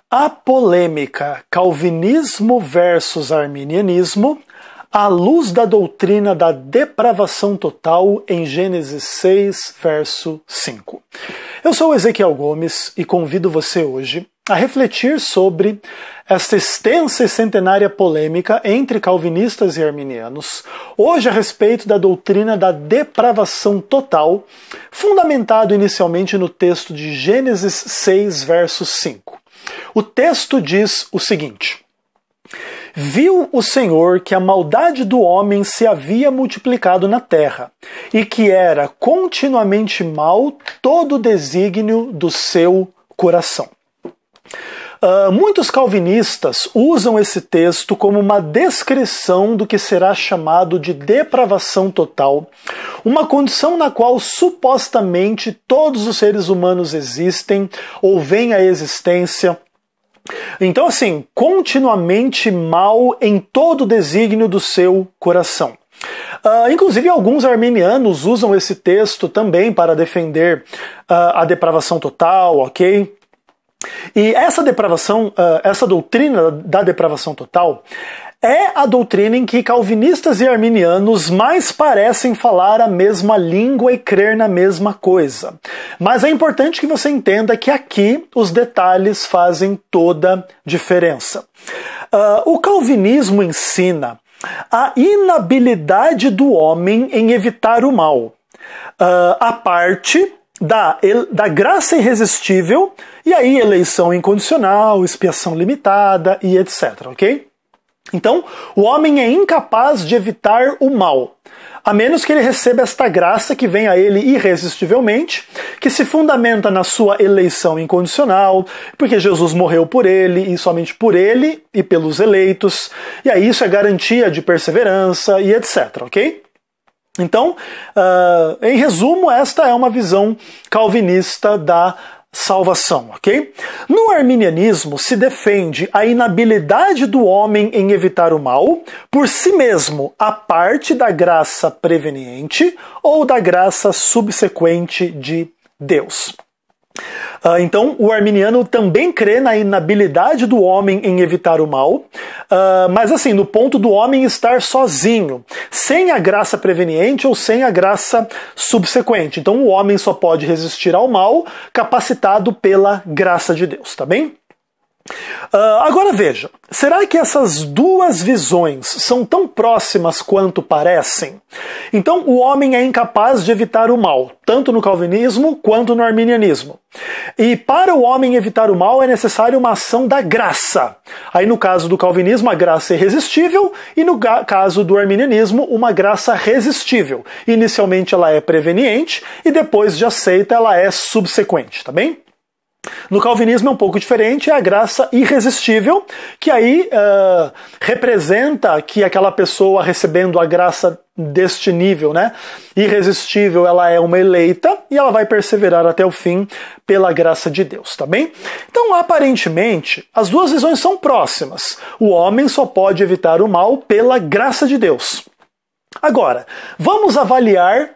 A polêmica calvinismo versus arminianismo à luz da doutrina da depravação total em Gênesis 6, verso 5. Eu sou Ezequiel Gomes e convido você hoje a refletir sobre esta extensa e centenária polêmica entre calvinistas e arminianos, hoje a respeito da doutrina da depravação total, fundamentado inicialmente no texto de Gênesis 6, verso 5. O texto diz o seguinte: Viu o Senhor que a maldade do homem se havia multiplicado na terra, e que era continuamente mau todo o desígnio do seu coração. Muitos calvinistas usam esse texto como uma descrição do que será chamado de depravação total, uma condição na qual supostamente todos os seres humanos existem ou vêm à existência. Então, assim, continuamente mal em todo o desígnio do seu coração. Inclusive, alguns arminianos usam esse texto também para defender a depravação total, ok? E essa depravação, essa doutrina da depravação total é a doutrina em que calvinistas e arminianos mais parecem falar a mesma língua e crer na mesma coisa. Mas é importante que você entenda que aqui os detalhes fazem toda diferença. O calvinismo ensina a inabilidade do homem em evitar o mal, a parte da graça irresistível, e aí eleição incondicional, expiação limitada e etc, ok? Então, o homem é incapaz de evitar o mal, a menos que ele receba esta graça que vem a ele irresistivelmente, que se fundamenta na sua eleição incondicional, porque Jesus morreu por ele, e somente por ele e pelos eleitos, e aí isso é garantia de perseverança e etc, ok? Então, em resumo, esta é uma visão calvinista da salvação, ok? No arminianismo se defende a inabilidade do homem em evitar o mal por si mesmo, a parte da graça preveniente ou da graça subsequente de Deus. Então, o arminiano também crê na inabilidade do homem em evitar o mal, mas assim, no ponto do homem estar sozinho, sem a graça preveniente ou sem a graça subsequente. Então, o homem só pode resistir ao mal capacitado pela graça de Deus, tá bem? Agora veja, será que essas duas visões são tão próximas quanto parecem? Então o homem é incapaz de evitar o mal, tanto no calvinismo quanto no arminianismo. E para o homem evitar o mal é necessário uma ação da graça. Aí no caso do calvinismo a graça é irresistível e no caso do arminianismo uma graça resistível. Inicialmente ela é preveniente e depois de aceita ela é subsequente, tá bem? No calvinismo é um pouco diferente, é a graça irresistível, que aí representa que aquela pessoa recebendo a graça deste nível, né, irresistível, ela é uma eleita e ela vai perseverar até o fim pela graça de Deus, tá bem? Então, aparentemente, as duas visões são próximas. O homem só pode evitar o mal pela graça de Deus. Agora, vamos avaliar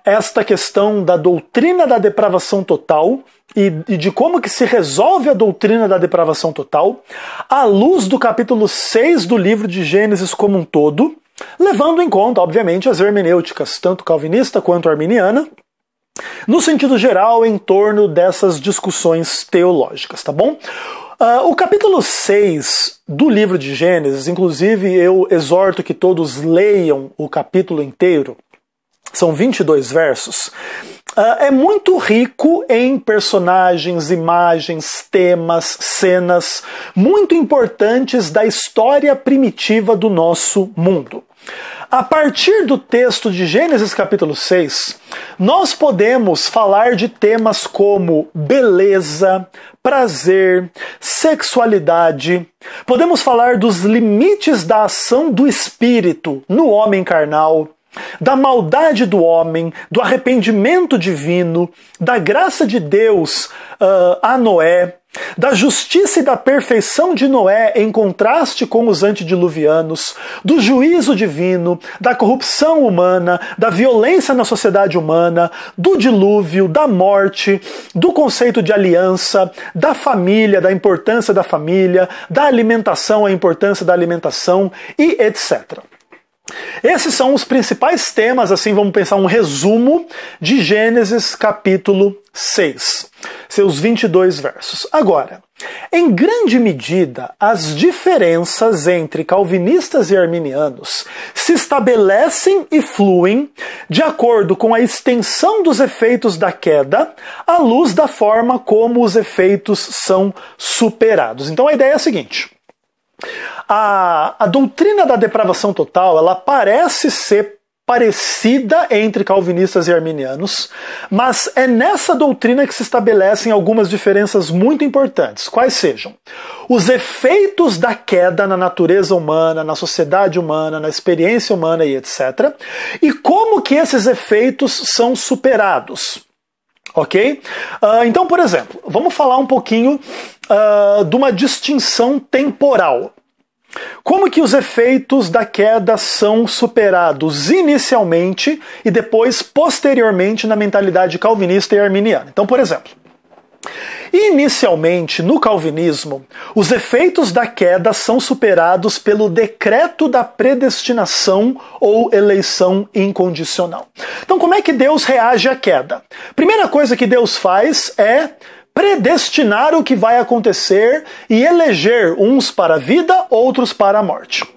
esta questão da doutrina da depravação total e de como que se resolve a doutrina da depravação total à luz do capítulo 6 do livro de Gênesis como um todo, levando em conta, obviamente, as hermenêuticas, tanto calvinista quanto arminiana, no sentido geral, em torno dessas discussões teológicas, tá bom? O capítulo 6 do livro de Gênesis, inclusive eu exorto que todos leiam o capítulo inteiro, são 22 versos, é muito rico em personagens, imagens, temas, cenas muito importantes da história primitiva do nosso mundo. A partir do texto de Gênesis capítulo 6, nós podemos falar de temas como beleza, prazer, sexualidade. Podemos falar dos limites da ação do espírito no homem carnal, da maldade do homem, do arrependimento divino, da graça de Deus a Noé, da justiça e da perfeição de Noé em contraste com os antediluvianos, do juízo divino, da corrupção humana, da violência na sociedade humana, do dilúvio, da morte, do conceito de aliança, da família, da importância da família, da alimentação, a importância da alimentação e etc. Esses são os principais temas, assim vamos pensar um resumo de Gênesis capítulo 6, seus 22 versos. Agora, em grande medida, as diferenças entre calvinistas e arminianos se estabelecem e fluem de acordo com a extensão dos efeitos da queda à luz da forma como os efeitos são superados. Então a ideia é a seguinte: a doutrina da depravação total, ela parece ser parecida entre calvinistas e arminianos, mas é nessa doutrina que se estabelecem algumas diferenças muito importantes. Quais sejam? Os efeitos da queda na natureza humana, na sociedade humana, na experiência humana e etc. E como que esses efeitos são superados. Ok? Então, por exemplo, vamos falar um pouquinho de uma distinção temporal. Como que os efeitos da queda são superados inicialmente e depois, posteriormente, na mentalidade calvinista e arminiana? Então, por exemplo, inicialmente, no calvinismo, os efeitos da queda são superados pelo decreto da predestinação ou eleição incondicional. Então, como é que Deus reage à queda? Primeira coisa que Deus faz é predestinar o que vai acontecer e eleger uns para a vida, outros para a morte.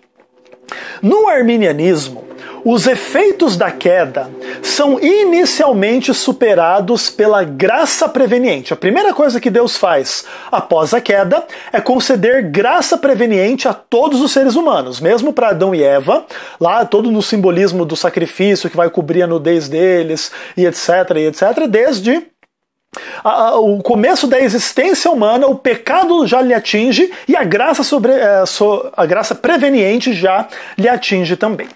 No arminianismo, os efeitos da queda são inicialmente superados pela graça preveniente. A primeira coisa que Deus faz após a queda é conceder graça preveniente a todos os seres humanos, mesmo para Adão e Eva, lá todo no simbolismo do sacrifício que vai cobrir a nudez deles e etc, desde o começo da existência humana, o pecado já lhe atinge e a graça preveniente já lhe atinge também.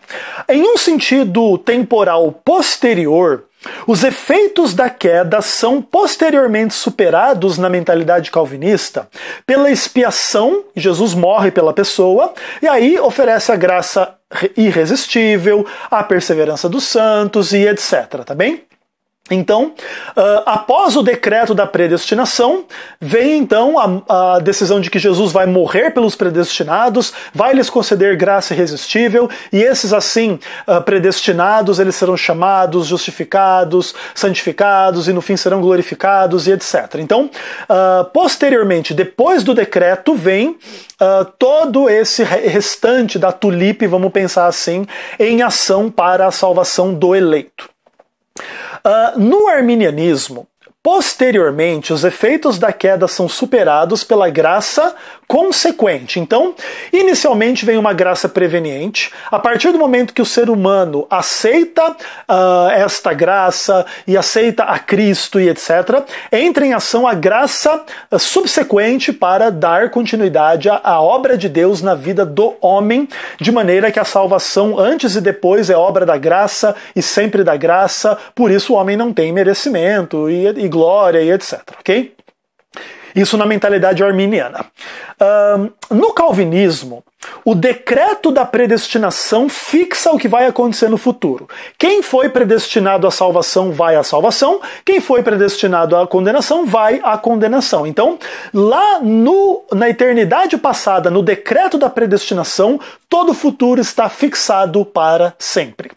Em um sentido temporal posterior, os efeitos da queda são posteriormente superados na mentalidade calvinista pela expiação. Jesus morre pela pessoa e aí oferece a graça irresistível, a perseverança dos santos e etc, tá bem? Então, após o decreto da predestinação, vem então a decisão de que Jesus vai morrer pelos predestinados, vai lhes conceder graça irresistível, e esses assim, predestinados, eles serão chamados, justificados, santificados, e no fim serão glorificados e etc. Então, posteriormente, depois do decreto, vem todo esse restante da tulipe, vamos pensar assim, em ação para a salvação do eleito. No arminianismo, posteriormente, os efeitos da queda são superados pela graça consequente. Então, inicialmente vem uma graça preveniente. A partir do momento que o ser humano aceita esta graça e aceita a Cristo e etc., entra em ação a graça subsequente para dar continuidade à obra de Deus na vida do homem, de maneira que a salvação antes e depois é obra da graça e sempre da graça, por isso o homem não tem merecimento e glória e etc, ok? Isso na mentalidade arminiana. No calvinismo, o decreto da predestinação fixa o que vai acontecer no futuro. Quem foi predestinado à salvação vai à salvação, quem foi predestinado à condenação vai à condenação. Então, lá na eternidade passada, no decreto da predestinação, todo o futuro está fixado para sempre.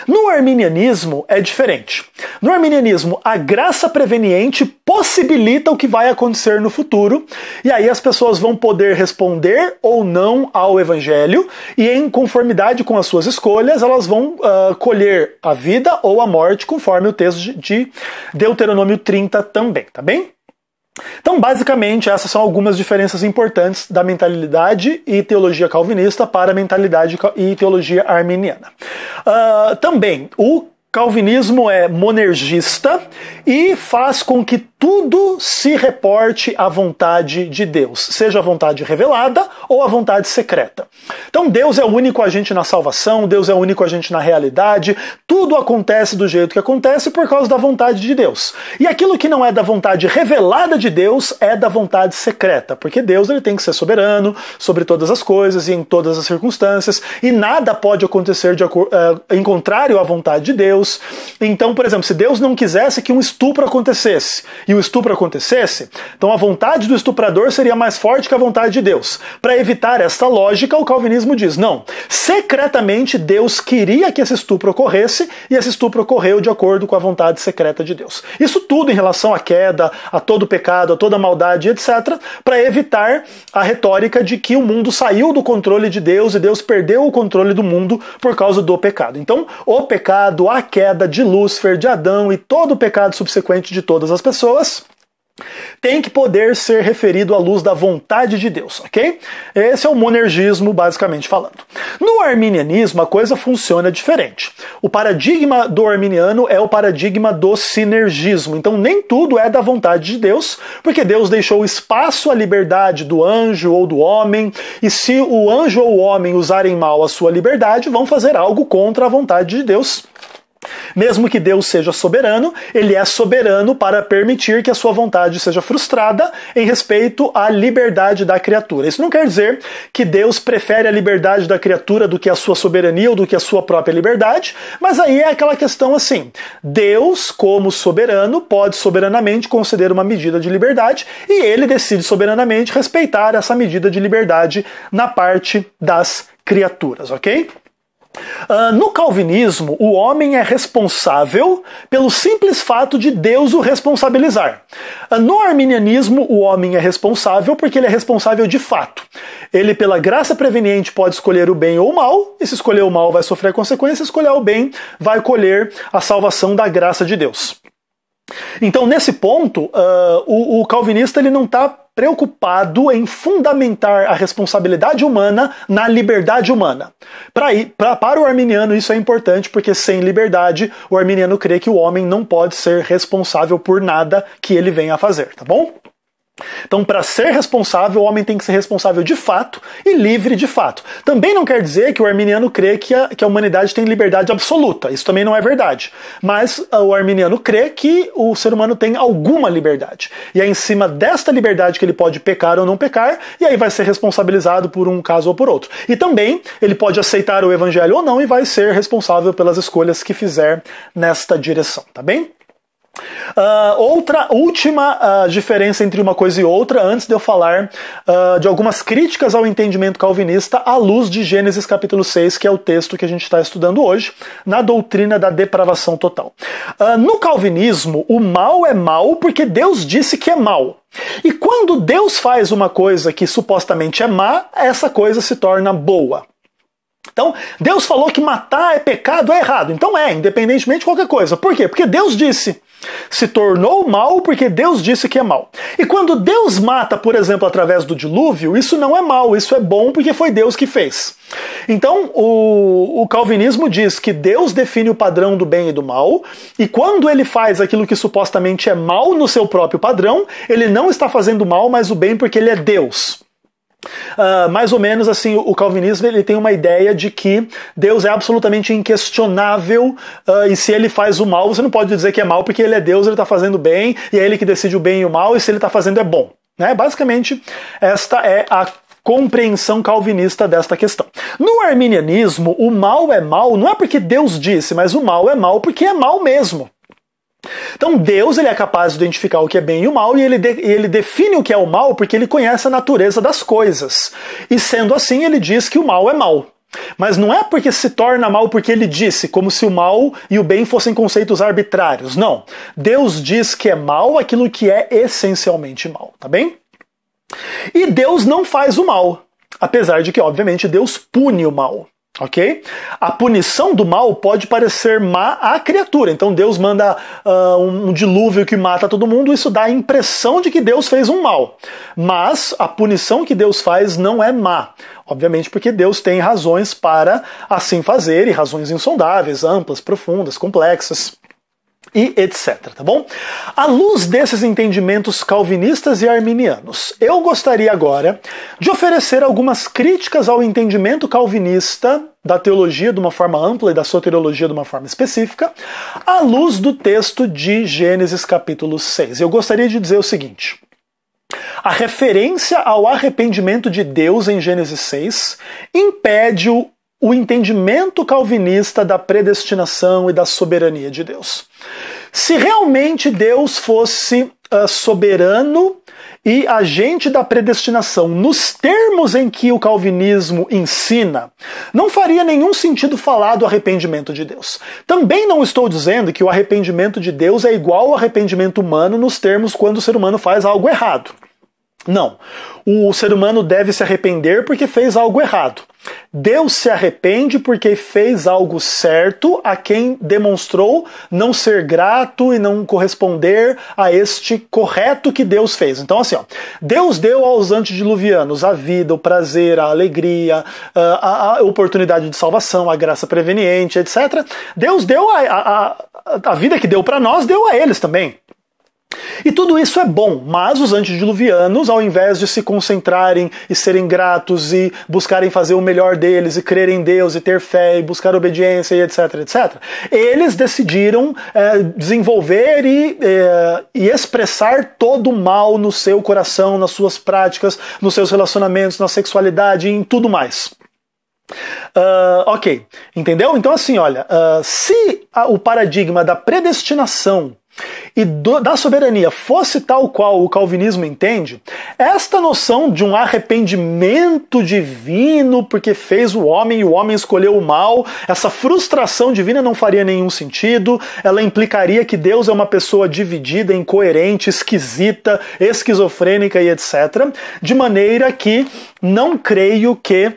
No arminianismo é diferente. No arminianismo, a graça preveniente possibilita o que vai acontecer no futuro, e aí as pessoas vão poder responder ou não ao evangelho, e em conformidade com as suas escolhas, elas vão colher a vida ou a morte, conforme o texto de Deuteronômio 30 também, tá bem? Então, basicamente, essas são algumas diferenças importantes da mentalidade e teologia calvinista para a mentalidade e teologia arminiana. Também, o calvinismo é monergista e faz com que tudo se reporte à vontade de Deus, seja a vontade revelada ou a vontade secreta. Então Deus é o único agente na salvação, Deus é o único agente na realidade, tudo acontece do jeito que acontece por causa da vontade de Deus. E aquilo que não é da vontade revelada de Deus é da vontade secreta, porque Deus ele tem que ser soberano sobre todas as coisas e em todas as circunstâncias, e nada pode acontecer em contrário à vontade de Deus. Então, por exemplo, se Deus não quisesse que um estupro acontecesse, e o estupro acontecesse, então a vontade do estuprador seria mais forte que a vontade de Deus. Para evitar esta lógica, o calvinismo diz, não, secretamente Deus queria que esse estupro ocorresse, e esse estupro ocorreu de acordo com a vontade secreta de Deus. Isso tudo em relação à queda, a todo pecado, a toda maldade, etc., para evitar a retórica de que o mundo saiu do controle de Deus e Deus perdeu o controle do mundo por causa do pecado. Então, o pecado, a queda de Lúcifer, de Adão e todo o pecado subsequente de todas as pessoas tem que poder ser referido à luz da vontade de Deus, ok? Esse é o monergismo, basicamente falando. No arminianismo, a coisa funciona diferente. O paradigma do arminiano é o paradigma do sinergismo. Então, nem tudo é da vontade de Deus, porque Deus deixou espaço à liberdade do anjo ou do homem, e se o anjo ou o homem usarem mal a sua liberdade, vão fazer algo contra a vontade de Deus. Mesmo que Deus seja soberano, ele é soberano para permitir que a sua vontade seja frustrada em respeito à liberdade da criatura. Isso não quer dizer que Deus prefere a liberdade da criatura do que a sua soberania ou do que a sua própria liberdade, mas aí é aquela questão assim, Deus, como soberano, pode soberanamente conceder uma medida de liberdade e ele decide soberanamente respeitar essa medida de liberdade na parte das criaturas, ok? No calvinismo, o homem é responsável pelo simples fato de Deus o responsabilizar. No arminianismo, o homem é responsável porque ele é responsável de fato. Ele, pela graça preveniente, pode escolher o bem ou o mal, e se escolher o mal vai sofrer consequências, se escolher o bem vai colher a salvação da graça de Deus. Então, nesse ponto, o calvinista ele não está preocupado em fundamentar a responsabilidade humana na liberdade humana. Para o arminiano isso é importante, porque sem liberdade, o arminiano crê que o homem não pode ser responsável por nada que ele venha a fazer, tá bom? Então, para ser responsável, o homem tem que ser responsável de fato e livre de fato. Também não quer dizer que o arminiano crê que a humanidade tem liberdade absoluta. Isso também não é verdade. Mas o arminiano crê que o ser humano tem alguma liberdade. E é em cima desta liberdade que ele pode pecar ou não pecar, e aí vai ser responsabilizado por um caso ou por outro. E também ele pode aceitar o evangelho ou não e vai ser responsável pelas escolhas que fizer nesta direção, tá bem? Última diferença entre uma coisa e outra, antes de eu falar de algumas críticas ao entendimento calvinista à luz de Gênesis capítulo 6, que é o texto que a gente está estudando hoje, na doutrina da depravação total. No calvinismo, o mal é mal porque Deus disse que é mal. E quando Deus faz uma coisa que supostamente é má, essa coisa se torna boa. Então, Deus falou que matar é pecado, é errado. Então independentemente de qualquer coisa. Por quê? Porque Deus disse. Se tornou mal porque Deus disse que é mal. E quando Deus mata, por exemplo, através do dilúvio, isso não é mal, isso é bom porque foi Deus que fez. Então, o calvinismo diz que Deus define o padrão do bem e do mal, e quando ele faz aquilo que supostamente é mal no seu próprio padrão, ele não está fazendo mal, mas o bem porque ele é Deus. Mais ou menos assim, o calvinismo ele tem uma ideia de que Deus é absolutamente inquestionável e se ele faz o mal, você não pode dizer que é mal porque ele é Deus, ele está fazendo bem e é ele que decide o bem e o mal e se ele está fazendo é bom. Né? Basicamente, esta é a compreensão calvinista desta questão. No arminianismo, o mal é mal não é porque Deus disse, mas o mal é mal porque é mal mesmo. Então Deus ele é capaz de identificar o que é bem e o mal e ele define o que é o mal porque ele conhece a natureza das coisas. E sendo assim, ele diz que o mal é mal. Mas não é porque se torna mal porque ele disse, como se o mal e o bem fossem conceitos arbitrários. Não. Deus diz que é mal aquilo que é essencialmente mal, tá bem? E Deus não faz o mal, apesar de que, obviamente, Deus pune o mal. Ok? A punição do mal pode parecer má à criatura. Então Deus manda um dilúvio que mata todo mundo, isso dá a impressão de que Deus fez um mal. Mas a punição que Deus faz não é má. Obviamente porque Deus tem razões para assim fazer, e razões insondáveis, amplas, profundas, complexas. e etc, tá bom? À luz desses entendimentos calvinistas e arminianos, eu gostaria agora de oferecer algumas críticas ao entendimento calvinista da teologia de uma forma ampla e da soteriologia de uma forma específica, à luz do texto de Gênesis capítulo 6. Eu gostaria de dizer o seguinte: a referência ao arrependimento de Deus em Gênesis 6 impede o entendimento calvinista da predestinação e da soberania de Deus. Se realmente Deus fosse soberano e agente da predestinação nos termos em que o calvinismo ensina, não faria nenhum sentido falar do arrependimento de Deus. Também não estou dizendo que o arrependimento de Deus é igual ao arrependimento humano nos termos quando o ser humano faz algo errado. Não. O ser humano deve se arrepender porque fez algo errado. Deus se arrepende porque fez algo certo a quem demonstrou não ser grato e não corresponder a este correto que Deus fez. Então assim, Deus deu aos antediluvianos a vida, o prazer, a alegria, a oportunidade de salvação, a graça preveniente, etc. Deus deu a vida que deu para nós, deu a eles também. E tudo isso é bom, mas os antediluvianos, ao invés de se concentrarem e serem gratos e buscarem fazer o melhor deles e crer em Deus e ter fé e buscar obediência e etc, etc, eles decidiram desenvolver e expressar todo o mal no seu coração, nas suas práticas, nos seus relacionamentos, na sexualidade e em tudo mais. Ok, entendeu? Então assim, olha, se o paradigma da predestinação e da soberania fosse tal qual o calvinismo entende, esta noção de um arrependimento divino porque fez o homem e o homem escolheu o mal, essa frustração divina não faria nenhum sentido, ela implicaria que Deus é uma pessoa dividida, incoerente, esquisita, esquizofrênica e etc., de maneira que não creio que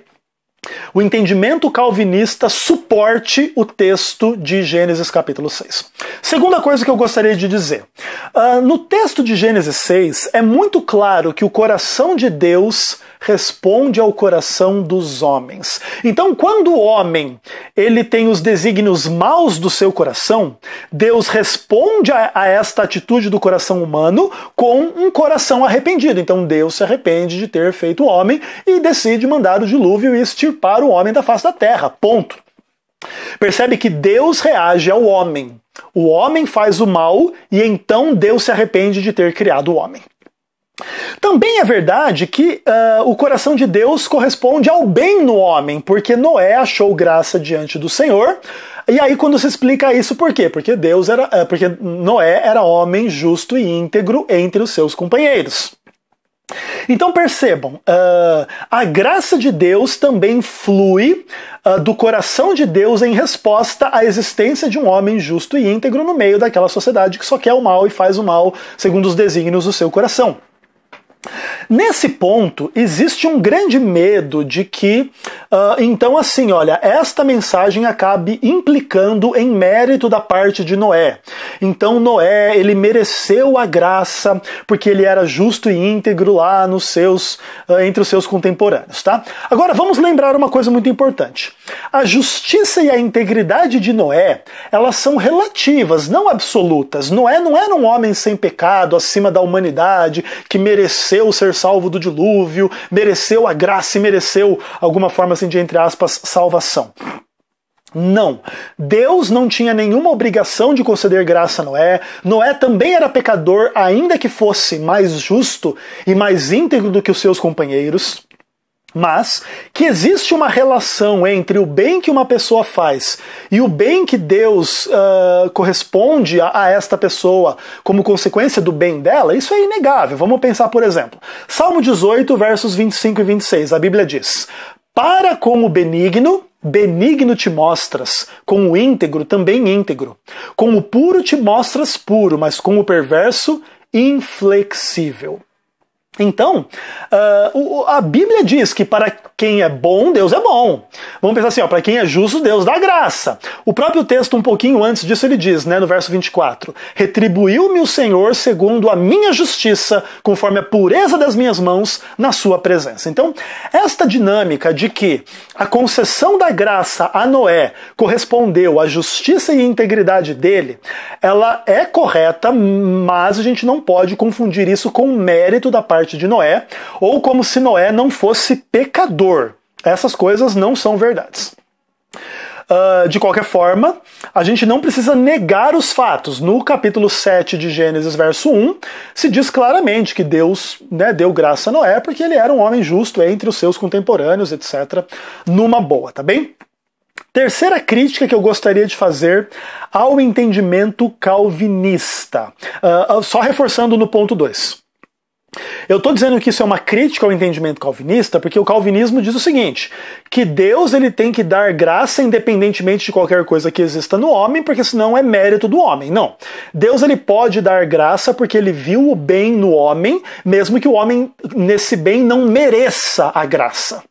o entendimento calvinista suporte o texto de Gênesis capítulo 6. Segunda coisa que eu gostaria de dizer. No texto de Gênesis 6, é muito claro que o coração de Deus responde ao coração dos homens. Então, quando o homem ele tem os desígnios maus do seu coração, Deus responde a esta atitude do coração humano com um coração arrependido. Então, Deus se arrepende de ter feito o homem e decide mandar o dilúvio e extirpar o homem da face da terra. Ponto. Percebe que Deus reage ao homem. O homem faz o mal e então Deus se arrepende de ter criado o homem. Também é verdade que o coração de Deus corresponde ao bem no homem, porque Noé achou graça diante do Senhor. E aí quando se explica isso, por quê? Porque Noé era homem justo e íntegro entre os seus companheiros. Então percebam, a graça de Deus também flui do coração de Deus em resposta à existência de um homem justo e íntegro no meio daquela sociedade que só quer o mal e faz o mal segundo os desígnios do seu coração. Nesse ponto, existe um grande medo de que, então assim, olha, esta mensagem acabe implicando em mérito da parte de Noé. Então Noé, ele mereceu a graça porque ele era justo e íntegro lá entre os seus contemporâneos, tá? Agora, vamos lembrar uma coisa muito importante. A justiça e a integridade de Noé, elas são relativas, não absolutas. Noé não era um homem sem pecado, acima da humanidade, que mereceu ser salvo do dilúvio, mereceu a graça e mereceu alguma forma assim de, entre aspas, salvação. Não. Deus não tinha nenhuma obrigação de conceder graça a Noé. Noé também era pecador, ainda que fosse mais justo e mais íntegro do que os seus companheiros. Mas que existe uma relação entre o bem que uma pessoa faz e o bem que Deus corresponde a esta pessoa como consequência do bem dela, isso é inegável. Vamos pensar, por exemplo, Salmo 18, versos 25 e 26, a Bíblia diz: para com o benigno te mostras, com o íntegro também íntegro. Com o puro te mostras puro, mas com o perverso inflexível. Então, a Bíblia diz que para quem é bom, Deus é bom. Vamos pensar assim, para quem é justo, Deus dá graça. O próprio texto, um pouquinho antes disso, ele diz, no verso 24, retribuiu-me o Senhor segundo a minha justiça, conforme a pureza das minhas mãos na sua presença. Então, esta dinâmica de que a concessão da graça a Noé correspondeu à justiça e integridade dele, ela é correta, mas a gente não pode confundir isso com o mérito da parte de Noé, ou como se Noé não fosse pecador. Essas coisas não são verdades. De qualquer forma, a gente não precisa negar os fatos. No capítulo 7 de Gênesis, verso 1, se diz claramente que Deus deu graça a Noé porque ele era um homem justo entre os seus contemporâneos, etc. Numa boa, tá bem? Terceira crítica que eu gostaria de fazer ao entendimento calvinista. Só reforçando no ponto 2. Eu estou dizendo que isso é uma crítica ao entendimento calvinista porque o calvinismo diz o seguinte, que Deus ele tem que dar graça independentemente de qualquer coisa que exista no homem, porque senão é mérito do homem. Não. Deus ele pode dar graça porque ele viu o bem no homem, mesmo que o homem nesse bem não mereça a graça.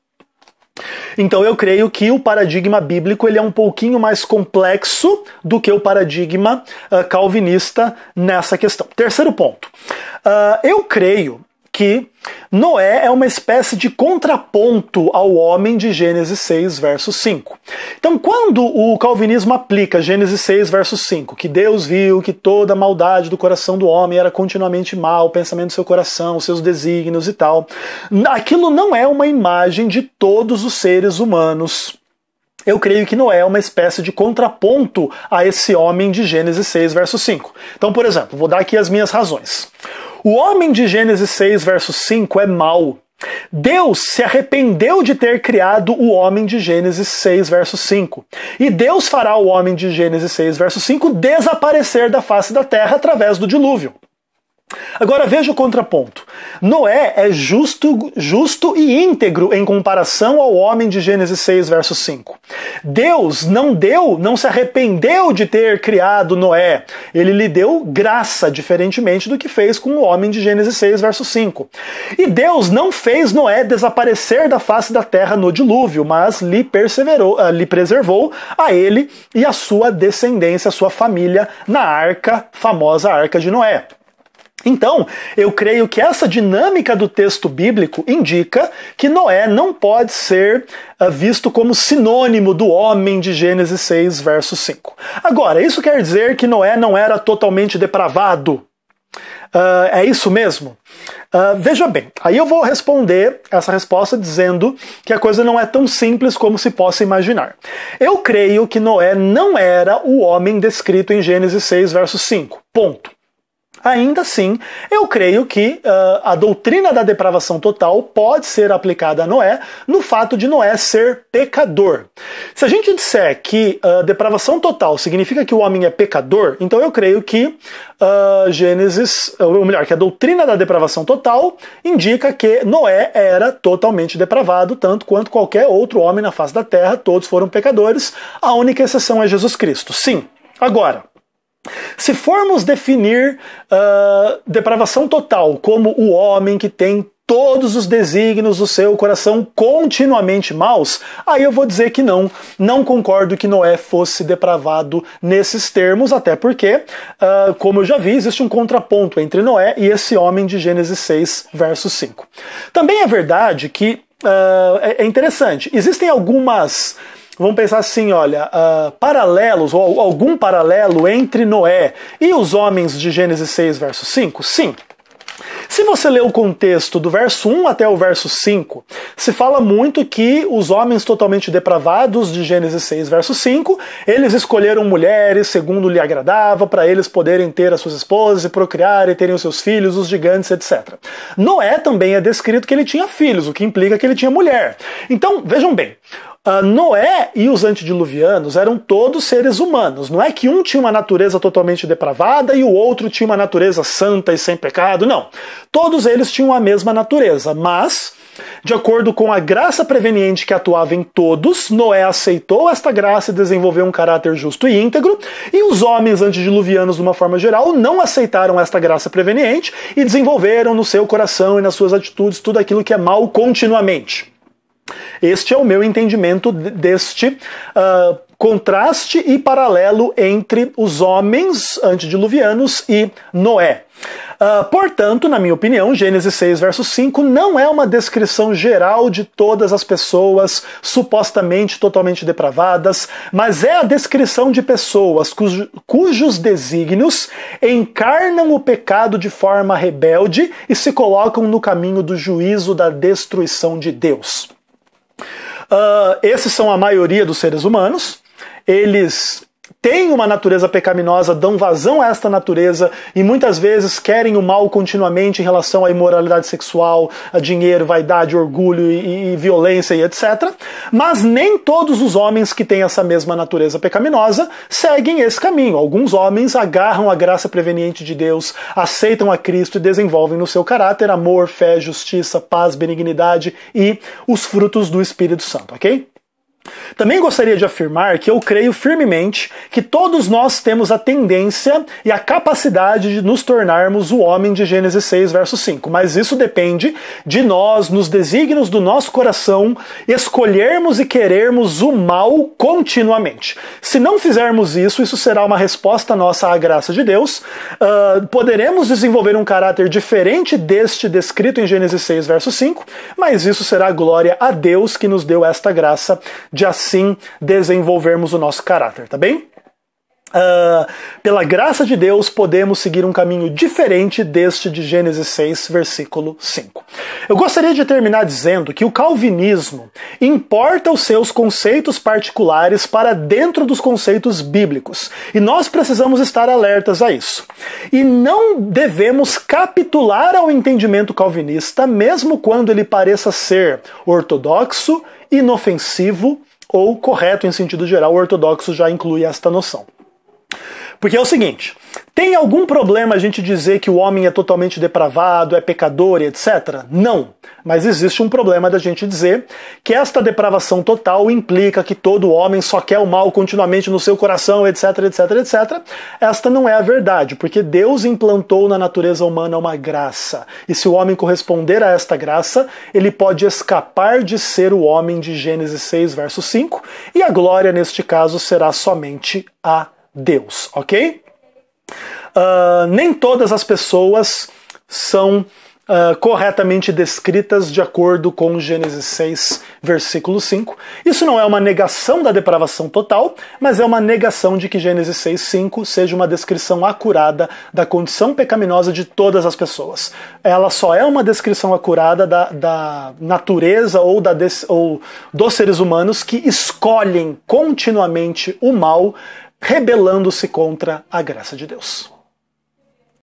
Então eu creio que o paradigma bíblico ele é um pouquinho mais complexo do que o paradigma calvinista nessa questão. Terceiro ponto. Eu creio que Noé é uma espécie de contraponto ao homem de Gênesis 6, verso 5. Então, quando o calvinismo aplica Gênesis 6, verso 5, que Deus viu que toda a maldade do coração do homem era continuamente mal, o pensamento do seu coração, os seus desígnios e tal, aquilo não é uma imagem de todos os seres humanos. Eu creio que Noé é uma espécie de contraponto a esse homem de Gênesis 6, verso 5. Então, por exemplo, vou dar aqui as minhas razões. O homem de Gênesis 6, verso 5 é mau. Deus se arrependeu de ter criado o homem de Gênesis 6, verso 5. E Deus fará o homem de Gênesis 6, verso 5 desaparecer da face da terra através do dilúvio. Agora veja o contraponto. Noé é justo e íntegro em comparação ao homem de Gênesis 6, verso 5. Deus não se arrependeu de ter criado Noé. Ele lhe deu graça, diferentemente do que fez com o homem de Gênesis 6, verso 5. E Deus não fez Noé desaparecer da face da terra no dilúvio, mas lhe preservou a ele e a sua descendência, a sua família, na arca, famosa arca de Noé. Então, eu creio que essa dinâmica do texto bíblico indica que Noé não pode ser visto como sinônimo do homem de Gênesis 6, verso 5. Agora, isso quer dizer que Noé não era totalmente depravado? É isso mesmo? Veja bem, aí eu vou responder essa resposta dizendo que a coisa não é tão simples como se possa imaginar. Eu creio que Noé não era o homem descrito em Gênesis 6, verso 5. Ponto. Ainda assim, eu creio que a doutrina da depravação total pode ser aplicada a Noé no fato de Noé ser pecador. Se a gente disser que depravação total significa que o homem é pecador, então eu creio que que a doutrina da depravação total indica que Noé era totalmente depravado, tanto quanto qualquer outro homem na face da terra, todos foram pecadores, a única exceção é Jesus Cristo. Sim. Agora, se formos definir depravação total como o homem que tem todos os desígnios do seu coração continuamente maus, aí eu vou dizer que não concordo que Noé fosse depravado nesses termos, até porque, como eu já vi, existe um contraponto entre Noé e esse homem de Gênesis 6, verso 5. Também é verdade que, é interessante, existem algumas... Vamos pensar assim, olha, paralelos, ou algum paralelo entre Noé e os homens de Gênesis 6, verso 5? Sim. Se você ler o contexto do verso 1 até o verso 5, se fala muito que os homens totalmente depravados de Gênesis 6, verso 5, eles escolheram mulheres segundo lhe agradava, para eles poderem ter as suas esposas e procriar e terem os seus filhos, os gigantes, etc. Noé também é descrito que ele tinha filhos, o que implica que ele tinha mulher. Então, vejam bem, Noé e os antediluvianos eram todos seres humanos. Não é que um tinha uma natureza totalmente depravada e o outro tinha uma natureza santa e sem pecado, não. Todos eles tinham a mesma natureza, mas, de acordo com a graça preveniente que atuava em todos, Noé aceitou esta graça e desenvolveu um caráter justo e íntegro, e os homens antediluvianos, de uma forma geral, não aceitaram esta graça preveniente e desenvolveram no seu coração e nas suas atitudes tudo aquilo que é mal continuamente. Este é o meu entendimento deste contraste e paralelo entre os homens antediluvianos e Noé. Portanto, na minha opinião, Gênesis 6, verso 5 não é uma descrição geral de todas as pessoas supostamente totalmente depravadas, mas é a descrição de pessoas cujos desígnios encarnam o pecado de forma rebelde e se colocam no caminho do juízo da destruição de Deus. Esses são a maioria dos seres humanos. Eles têm uma natureza pecaminosa, dão vazão a esta natureza e muitas vezes querem o mal continuamente em relação à imoralidade sexual, a dinheiro, vaidade, orgulho e violência e etc. Mas nem todos os homens que têm essa mesma natureza pecaminosa seguem esse caminho. Alguns homens agarram a graça preveniente de Deus, aceitam a Cristo e desenvolvem no seu caráter amor, fé, justiça, paz, benignidade e os frutos do Espírito Santo, ok? Também gostaria de afirmar que eu creio firmemente que todos nós temos a tendência e a capacidade de nos tornarmos o homem de Gênesis 6, verso 5. Mas isso depende de nós, nos desígnios do nosso coração, escolhermos e querermos o mal continuamente. Se não fizermos isso, isso será uma resposta nossa à graça de Deus. Poderemos desenvolver um caráter diferente deste descrito em Gênesis 6, verso 5, mas isso será glória a Deus que nos deu esta graça de assim desenvolvermos o nosso caráter, tá bem? Pela graça de Deus, podemos seguir um caminho diferente deste de Gênesis 6, versículo 5. Eu gostaria de terminar dizendo que o calvinismo importa os seus conceitos particulares para dentro dos conceitos bíblicos, e nós precisamos estar alertas a isso. E não devemos capitular ao entendimento calvinista, mesmo quando ele pareça ser ortodoxo, inofensivo ou correto em sentido geral. O ortodoxo já inclui esta noção. Porque é o seguinte, tem algum problema a gente dizer que o homem é totalmente depravado, é pecador e etc? Não. Mas existe um problema da gente dizer que esta depravação total implica que todo homem só quer o mal continuamente no seu coração, etc, etc, etc. Esta não é a verdade, porque Deus implantou na natureza humana uma graça. E se o homem corresponder a esta graça, ele pode escapar de ser o homem de Gênesis 6, verso 5, e a glória, neste caso, será somente a Deus, ok? Nem todas as pessoas são corretamente descritas de acordo com Gênesis 6, versículo 5. Isso não é uma negação da depravação total, mas é uma negação de que Gênesis 6, 5 seja uma descrição acurada da condição pecaminosa de todas as pessoas. Ela só é uma descrição acurada da natureza ou dos seres humanos que escolhem continuamente o mal, rebelando-se contra a graça de Deus.